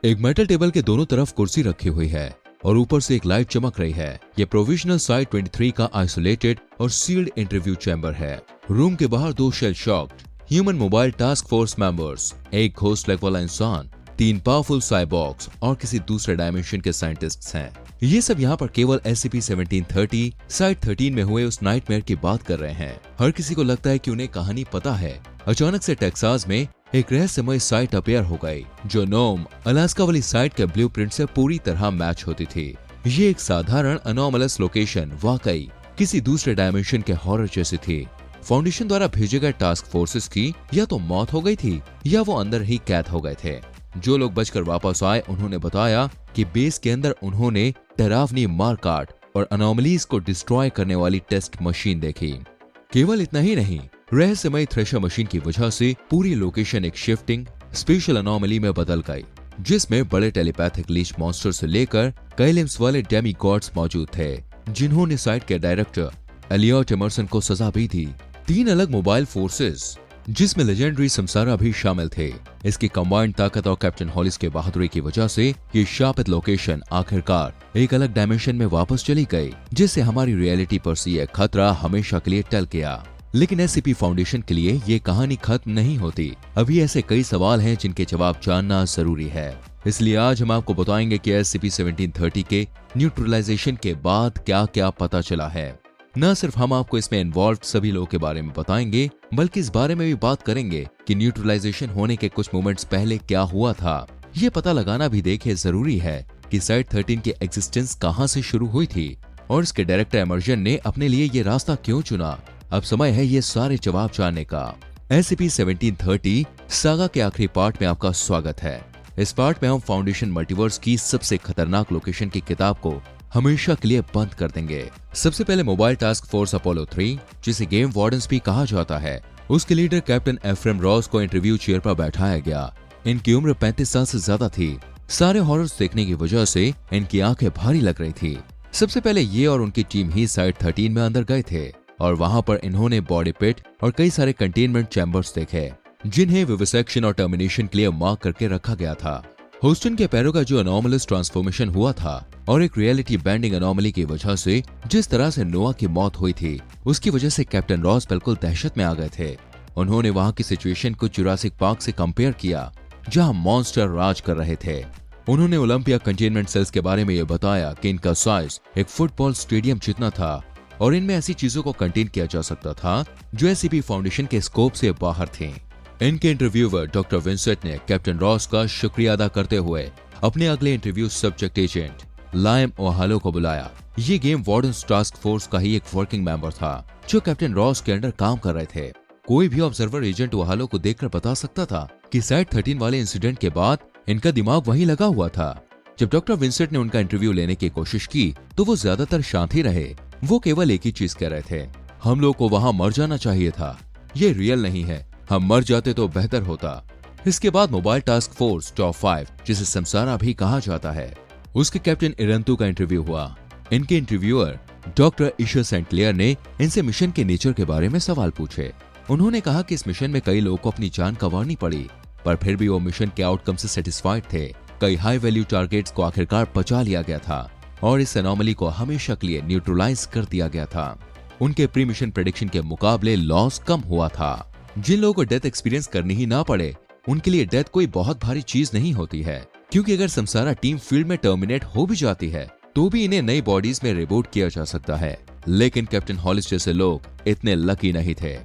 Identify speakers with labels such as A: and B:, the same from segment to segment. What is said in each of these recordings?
A: एक metal table के दोनों तरफ कुर्सी रखी हुई है और ऊपर से एक लाइट चमक रही है। ये प्रोविजनल साइट 23 का आइसोलेटेड और सील्ड इंटरव्यू चैम्बर है। रूम के बाहर 2 shell shocked human mobile task force members, एक घोस्ट लेग वाला इंसान, 3 पावरफुल साइबॉर्ग्स और किसी दूसरे डायमेंशन के साइंटिस्ट्स हैं। ये सब यहाँ पर केवल SCP-1730 साइट 13 में हुए उस नाइटमेयर की बात कर रहे हैं। हर किसी को लगता है कि उन्हें कहानी पता है। अचानक से टेक्सास में एक रहस्यमय साइट अपीयर हो गई जो नोम अलास्का वाली साइट के ब्लूप्रिंट से पूरी तरह मैच होती थी। ये एक साधारण अनोमलस लोकेशन वाकई किसी दूसरे डायमेंशन के हॉरर जैसी थी। फाउंडेशन द्वारा भेजे गए टास्क फोर्सेस की या तो मौत हो गई थी या वो अंदर ही कैद हो गए थे। जो लोग बचकर वापस आए उन्होंने बताया कि बेस के अंदर उन्होंने डरावनी मारकाट और अनोमलीज को डिस्ट्रॉय करने वाली टेस्ट मशीन देखी। केवल इतना ही नहीं, रहस्यमय थ्रेशर मशीन की वजह से पूरी लोकेशन एक शिफ्टिंग स्पेशल अनोमली में बदल गई, जिसमें बड़े टेलीपैथिक लीच मॉन्स्टर से लेकर कई लिम्स वाले डेमी गॉड्स मौजूद थे, जिन्होंने साइट के डायरेक्टर एलियट एमर्सन को सजा भी दी। 3 अलग मोबाइल फोर्सेस जिसमें लेजेंडरी समसारा भी शामिल थे। इसकी कंबाइंड ताकत और कैप्टन हॉलिस के बहादुरी की वजह से ये शापित लोकेशन आखिरकार एक अलग डायमेंशन में वापस चली गई, जिससे हमारी रियलिटी पर से यह खतरा हमेशा के लिए टल गया। लेकिन SCP फाउंडेशन के लिए ये कहानी खत्म नहीं होती। अभी ऐसे कई सवाल हैं जिनके जवाब जानना जरूरी है। इसलिए आज हम आपको बताएंगे कि SCP-1730 के न्यूट्रलाइजेशन के बाद क्या क्या पता चला है। न सिर्फ हम आपको इसमें इन्वॉल्व सभी लोगों के बारे में बताएंगे, बल्कि इस बारे में भी बात करेंगे कि न्यूट्रलाइजेशन होने के कुछ मोमेंट्स पहले क्या हुआ था। ये पता लगाना भी देखिए जरूरी है कि साइट 13 की एग्जिस्टेंस कहां से शुरू हुई थी और इसके डायरेक्टर एमर्जन ने अपने लिए ये रास्ता क्यों चुना। अब समय है ये सारे जवाब जानने का। SCP-1730 सागा के आखिरी पार्ट में आपका स्वागत है। इस पार्ट में हम फाउंडेशन मल्टीवर्स की सबसे खतरनाक लोकेशन की किताब को हमेशा के लिए बंद कर देंगे। सबसे पहले मोबाइल टास्क फोर्स अपोलो 3, जिसे गेम वार्डन्स भी कहा जाता है, उसके लीडर कैप्टन एफ्रेम रॉस को इंटरव्यू चेयर पर बैठाया गया। इनकी उम्र 35 साल से ज्यादा थी। सारे हॉरर्स देखने की वजह से इनकी आंखें भारी लग रही थी। सबसे पहले ये और उनकी टीम ही साइट 13 में अंदर गए थे और वहां पर इन्होंने बॉडी पिट और कई सारे कंटेनमेंट चैम्बर्स देखे, जिन्हें विविसेक्शन और टर्मिनेशन के लिए मार्क करके रखा गया था। होस्टन के पैरों का जो अनोमलस ट्रांसफॉर्मेशन हुआ था और एक रियलिटी बैंडिंग अनोमली की वजह से जिस तरह से नोआ की मौत हुई थी, उसकी वजह से कैप्टन रॉस बिल्कुल दहशत में आ गए थे। उन्होंने वहां की सिचुएशन को जुरासिक पार्क से कंपेयर किया, जहां मॉन्स्टर राज कर रहे थे। उन्होंने ओलंपिया कंटेनमेंट सेल्स के बारे में यह बताया कि इनका साइज एक फुटबॉल स्टेडियम जितना था और इनमें ऐसी चीजों को कंटेन किया जा सकता था जो SCP फाउंडेशन के स्कोप से बाहर थी। इनके इंटरव्यूअर डॉक्टर विंसेंट ने कैप्टन रॉस का शुक्रिया अदा करते हुए अपने अगले इंटरव्यू सब्जेक्ट एजेंट लाइम ओहालो को बुलाया। ये गेम वार्डन्स टास्क फोर्स का ही एक वर्किंग मेंबर था जो कैप्टन रॉस के अंडर काम कर रहे थे। कोई भी ऑब्जर्वर एजेंट ओहालो को देखकर बता सकता था कि साइट 13 वाले इंसिडेंट के बाद इनका दिमाग वहीं लगा हुआ था। जब डॉक्टर विंसेंट ने उनका इंटरव्यू लेने की कोशिश की तो वो ज्यादातर शांत ही रहे। वो केवल एक ही चीज कह रहे थे, हम लोग को वहां मर जाना चाहिए था, ये रियल नहीं है, हम मर जाते तो बेहतर होता। इसके बाद मोबाइल टास्क फोर्स टॉप 5, जिसे समसारा भी कहा जाता है, उसके कैप्टन इरंतु का इंटरव्यू हुआ। इनके इंटरव्यूअर डॉक्टर ईशा सेंटक्लेयर ने इनसे मिशन के नेचर के बारे में सवाल पूछे। उन्होंने कहा कि इस मिशन में कई लोगों को अपनी जान गंवानी पड़ी, पर फिर भी वो मिशन के आउटकम से सेटिस्फाइड थे। कई हाई वैल्यू टारगेट्स को आखिरकार बचा लिया गया था और इस एनोमली को हमेशा के लिए न्यूट्रलाइज कर दिया गया था। उनके प्री मिशन प्रेडिक्शन के मुकाबले लॉस कम हुआ था। जिन लोगों को डेथ एक्सपीरियंस करनी ही ना पड़े, उनके लिए डेथ कोई बहुत भारी चीज नहीं होती है, क्योंकि अगर समसारा टीम फील्ड में टर्मिनेट हो भी जाती है तो भी इन्हें नई बॉडीज में रिबूट किया जा सकता है। लेकिन कैप्टन हॉलिस जैसे लोग इतने लकी नहीं थे।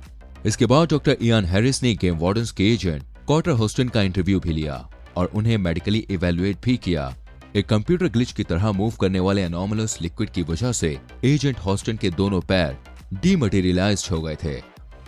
A: इसके बाद डॉक्टर इयान हैरिस ने गेम वार्डन्स के एजेंट कॉर्टर होस्टन का इंटरव्यू भी लिया और उन्हें मेडिकली इवेल्युएट भी किया। एक कंप्यूटर ग्लिच की तरह मूव करने वाले एनोमलस लिक्विड की वजह से एजेंट होस्टन के दोनों पैर डीमटेरियलाइज्ड हो गए थे,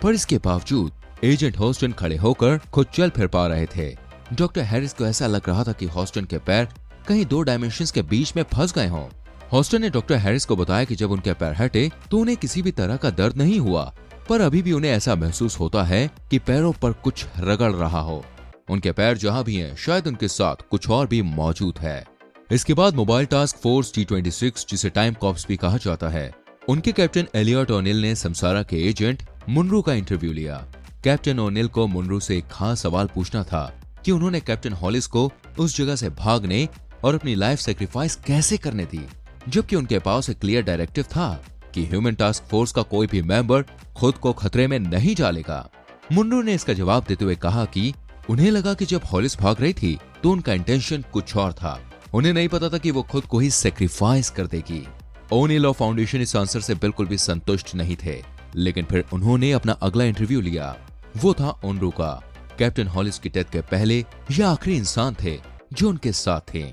A: पर इसके बावजूद एजेंट होस्टन खड़े होकर खुद चल फिर पा रहे थे। डॉक्टर हैरिस को ऐसा लग रहा था कि होस्टन के पैर कहीं 2 डायमेंशंस के बीच में फंस गए हों। होस्टन ने डॉक्टर हैरिस को बताया कि जब उनके पैर हटे तो उन्हें किसी भी तरह का दर्द नहीं हुआ, पर अभी भी उन्हें ऐसा महसूस होता है कि पैरों पर कुछ रगड़ रहा हो। उनके पैर जहां भी हैं, शायद उनके साथ कुछ और भी मौजूद है। इसके बाद मोबाइल टास्क फोर्स T-26, जिसे टाइम कॉप्स भी कहा जाता है, उनके कैप्टन एलियट ओनिल ने समसारा के एजेंट मुनरू का इंटरव्यू लिया। कैप्टन ओनिल को मुनरू से एक खास सवाल पूछना था कि उन्होंने कैप्टन हॉलिस को उस जगह से भागने और अपनी लाइफ सेक्रीफाइस कैसे करने दी, जबकि उनके पास एक क्लियर डायरेक्टिव था कि ह्यूमन टास्क फोर्स का कोई भी मेंबर खुद को खतरे में नहीं डालेगा। मुन्रो ने इसका जवाब देते हुए कहा कि उन्हें लगा कि जब हॉलिस भाग रही थी तो उनका इंटेंशन कुछ और था। उन्हें नहीं पता था कि वो खुद को ही सेक्रीफाइस कर देगी। ओनिल और फाउंडेशन इस आंसर से बिल्कुल भी संतुष्ट नहीं थे, लेकिन फिर उन्होंने अपना अगला इंटरव्यू लिया। वो था ओनरू का। कैप्टन हॉलिस की डेथ के पहले ये आखिरी इंसान थे जो उनके साथ थे।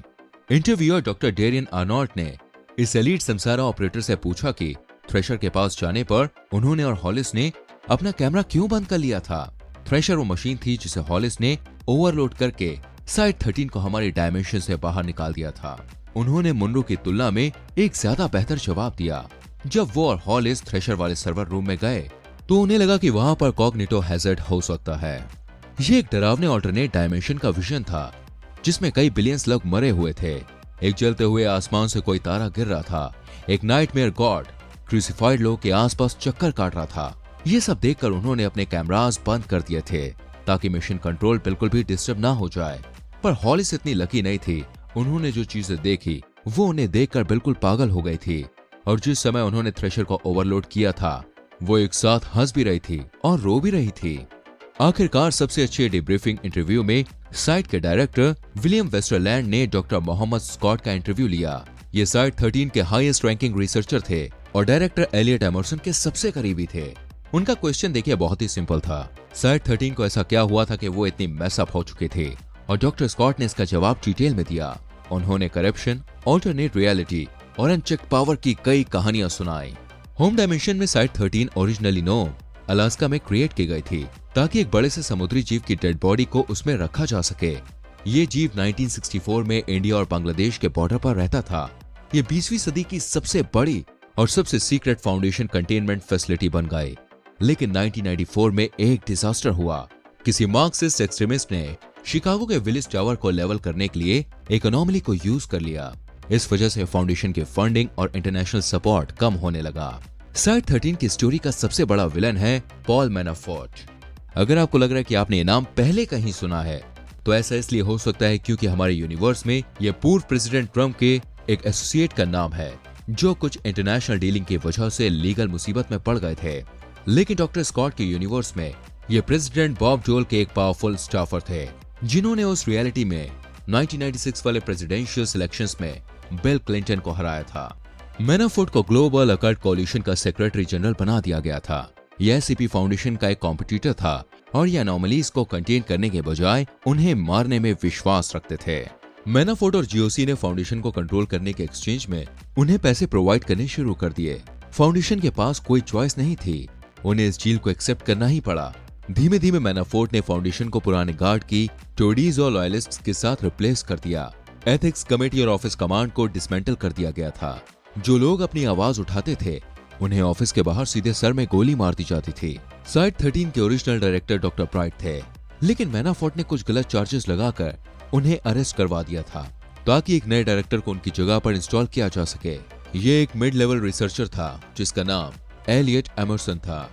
A: इंटरव्यूअर डॉक्टर डेरियन आर्नॉल्ट ने इस एलीट समसारा ऑपरेटर से पूछा कि थ्रेशर के पास जाने पर उन्होंने और हॉलिस ने अपना कैमरा क्यों बंद कर लिया था। थ्रेशर वो मशीन थी जिसे हॉलिस ने ओवरलोड करके साइट 13 को हमारी डायमेंशन से बाहर निकाल दिया था। उन्होंने मुन्रो की तुलना में एक ज्यादा बेहतर जवाब दिया। जब वो और हॉलिस थ्रेशर वाले सर्वर रूम में गए तो उन्हें लगा कि वहां पर कॉग्निटो हैजर्ड हो सकता है। ये एक डरावने ऑल्टरनेट डायमेंशन का विजन था जिसमें कई बिलियंस लोग मरे हुए थे। एक जलते हुए आसमान से कोई तारा गिर रहा था। एक नाइटमेयर गॉड क्रूसिफाइड लोग के आसपास चक्कर काट रहा था। ये सब देखकर उन्होंने अपने कैमरास बंद कर दिए थे ताकि मिशन कंट्रोल बिल्कुल भी डिस्टर्ब ना हो जाए। पर हॉलिस इतनी लकी नहीं थी। उन्होंने जो चीजें देखी वो उन्हें देखकर बिल्कुल पागल हो गई थी। और जिस समय उन्होंने थ्रेशर को ओवरलोड किया था वो एक साथ हंस भी रही थी और रो भी रही थी। आखिरकार सबसे अच्छे डिब्रीफिंग इंटरव्यू में साइट के डायरेक्टर विलियम वेस्टरलैंड ने डॉक्टर मोहम्मद स्कॉट का इंटरव्यू लिया। ये साइट 13 के हाईएस्ट रैंकिंग रिसर्चर थे और डायरेक्टर एलियट एमर्सन के सबसे करीबी थे। उनका क्वेश्चन देखिए बहुत ही सिंपल था। साइट 13 को ऐसा क्या हुआ था कि वो इतनी मैसअप हो चुके थे, और डॉक्टर स्कॉट ने इसका जवाब डिटेल में दिया। उन्होंने करप्शन, ऑल्टरनेट रियलिटी और अनचेक्ड पावर की कई कहानियां सुनाई। होम डायमेंशन में साइट 13 ओरिजिनली नोम अलास्का में क्रिएट की गई थी ताकि एक बड़े से समुद्री जीव की डेड बॉडी को उसमें रखा जा सके। ये जीव 1964 में इंडिया और बांग्लादेश के बॉर्डर पर रहता था। ये 20वीं सदी की सबसे बड़ी और सबसे सीक्रेट फाउंडेशन कंटेनमेंट फैसिलिटी बन गई। लेकिन 1994 में एक डिजास्टर हुआ। किसी मार्क्सिस्ट एक्सट्रीमिस्ट ने शिकागो के विलिस टावर को लेवल करने के लिए एक अनोमली को यूज कर लिया। इस वजह से फाउंडेशन की फंडिंग और इंटरनेशनल सपोर्ट कम होने लगा। साइट 13 की स्टोरी का सबसे बड़ा विलन है पॉल मैनाफोर्ट। अगर आपको लग रहा है कि आपने ये नाम पहले कहीं सुना है तो ऐसा इसलिए हो सकता है क्योंकि हमारे यूनिवर्स में यह पूर्व प्रेसिडेंट ट्रंप के एक एसोसिएट का नाम है जो कुछ इंटरनेशनल डीलिंग की वजह से लीगल मुसीबत में पड़ गए थे। लेकिन डॉक्टर स्कॉट के यूनिवर्स में ये प्रेसिडेंट बॉब जोल के एक पावरफुल स्टाफर थे जिन्होंने उस रियलिटी में 1996 वाले प्रेसिडेंशियल सिलेक्शंस में बिल क्लिंटन को हराया था। मैनाफोर्ट को ग्लोबल अकल्ट कोलिशन का सेक्रेटरी जनरल बना दिया गया था। यह एससीपी फाउंडेशन का एक कॉम्पिटिटर था और ये अनोमलीज को कंटेन करने के बजाय उन्हें मारने में विश्वास रखते थे। मैनाफोर्ट और जीओसी ने फाउंडेशन को कंट्रोल करने के एक्सचेंज में उन्हें पैसे प्रोवाइड करने शुरू कर दिए। फाउंडेशन के पास कोई चॉइस नहीं थी, उन्हें इस डील को एक्सेप्ट करना ही पड़ा। धीमे धीमे मैनाफोर्ट ने फाउंडेशन को पुराने गार्ड की टोडीज और लॉयलिस्ट्स के साथ रिप्लेस कर दिया। एथिक्स कमेटी और ऑफिस कमांड को डिसमेंटल कर दिया गया था। जो लोग अपनी आवाज उठाते थे उन्हें ऑफिस के बाहर सीधे सर में गोली मार दी जाती थी। साइट 13 के ओरिजिनल डायरेक्टर डॉक्टर प्राइड थे, लेकिन मैनाफोर्ट ने कुछ गलत चार्जेस लगाकर उन्हें अरेस्ट करवा दिया था ताकि एक नए डायरेक्टर को उनकी जगह पर इंस्टॉल किया जा सके। ये एक मिड लेवल रिसर्चर था जिसका नाम एलियट एमर्सन था।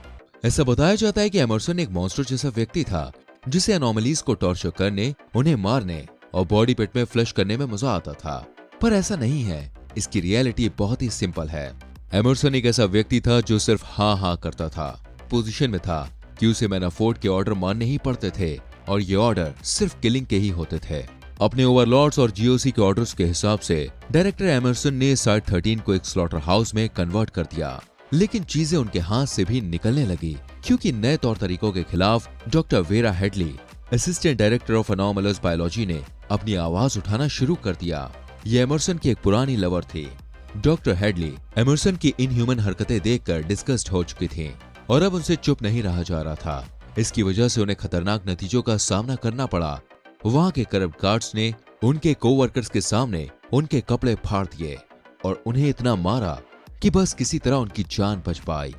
A: ऐसा बताया जाता है कि एमर्सन एक मॉन्स्टर जैसा व्यक्ति था जिसे एनोमलीज को टॉर्चर करने, उन्हें मारने और बॉडी पेट में फ्लश करने में मजा आता था। पर ऐसा नहीं है, इसकी रियलिटी बहुत ही सिंपल है। एमर्सन एक ऐसा व्यक्ति था जो सिर्फ हाँ हाँ करता था, पोजीशन में था कि उसे मैनाफोर्ट के ऑर्डर मानने ही पड़ते थे और ये ऑर्डर सिर्फ किलिंग के ही होते थे। अपने ओवरलॉर्ड्स और जीओसी के ऑर्डर्स के हिसाब से डायरेक्टर एमर्सन ने साइट 13 को एक स्लॉटर हाउस में कन्वर्ट कर दिया। लेकिन चीजें उनके हाथ से भी निकलने लगी क्योंकि नए तौर तरीकों के खिलाफ doctor Vera Hedley, assistant director of anomalous biology, ने अपनी आवाज उठाना शुरू कर दिया। ये एमर्सन की एक पुरानी लवर थी। डॉक्टर हेडली एमर्सन की इनह्यूमन हरकतें देखकर डिस्गस्ट हो चुकी थी और अब उनसे चुप नहीं रहा जा रहा था। इसकी वजह से उन्हें खतरनाक नतीजों का सामना करना पड़ा। वहां के करप्ट गार्ड्स ने उनके कोवर्कर्स के सामने उनके कपड़े फाड़ दिए और उन्हें इतना मारा कि बस किसी तरह उनकी जान बच पाई।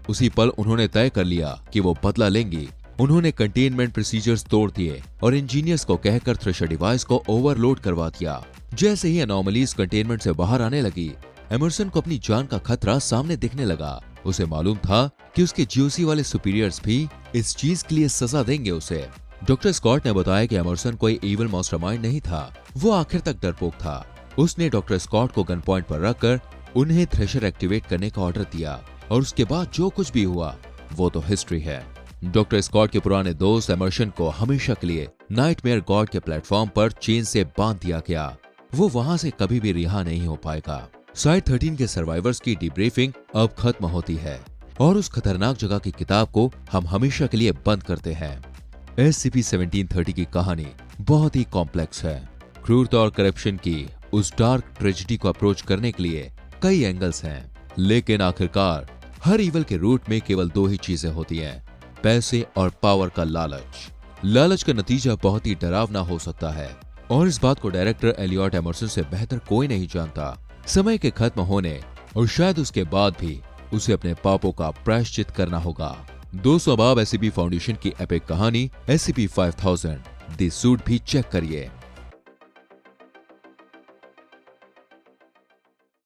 A: उसी पल उन्होंने तय कर लिया कि वो बदला लेंगी। उन्होंने कंटेनमेंट प्रोसीजर्स तोड़ दिए और इंजीनियर्स को कहकर थ्रेशर डिवाइस को ओवरलोड करवा दिया। जैसे ही एनोमलीज कंटेनमेंट से बाहर आने लगी, एमर्सन को अपनी जान का खतरा सामने दिखने लगा। उसे मालूम था कि उसके जीओसी वाले सुपीरियर्स भी इस चीज के लिए सजा देंगे उसे। डॉक्टर स्कॉट ने बताया कि एमरसन कोई इविल मास्टरमाइंड नहीं था, वो आखिर तक डरपोक था। उसने डॉक्टर स्कॉट को गन पॉइंट पर रखकर उन्हें थ्रेशर एक्टिवेट करने का ऑर्डर दिया और उसके बाद जो कुछ भी हुआ वो तो हिस्ट्री है। डॉक्टर स्कॉट के पुराने दोस्त एमरसन को हमेशा के लिए नाइटमेयर गॉड के प्लेटफॉर्म पर चेन से बांध दिया गया। वो वहां से कभी भी रिहा नहीं हो पाएगा। साइट 13 के सर्वाइवर्स की डीब्रीफिंग अब खत्म होती है और उस खतरनाक जगह की किताब को हम हमेशा के लिए बंद करते हैं। SCP-1730 की कहानी बहुत ही कॉम्प्लेक्स है। क्रूरता और करप्शन की उस डार्क ट्रेजेडी को अप्रोच करने के लिए कई एंगल्स हैं, लेकिन आखिरकार हर इवल के रूट में केवल दो ही चीजें होती हैं, पैसे और पावर का लालच। लालच का नतीजा बहुत ही डरावना हो सकता है और इस बात को डायरेक्टर एलियट एमरसन से बेहतर कोई नहीं जानता। समय के खत्म होने और शायद उसके बाद भी उसे अपने पापों का प्रायश्चित करना होगा। दोस्तों, अब आप SCP फाउंडेशन की एपिक कहानी SCP-5000 द सूट भी चेक करिए।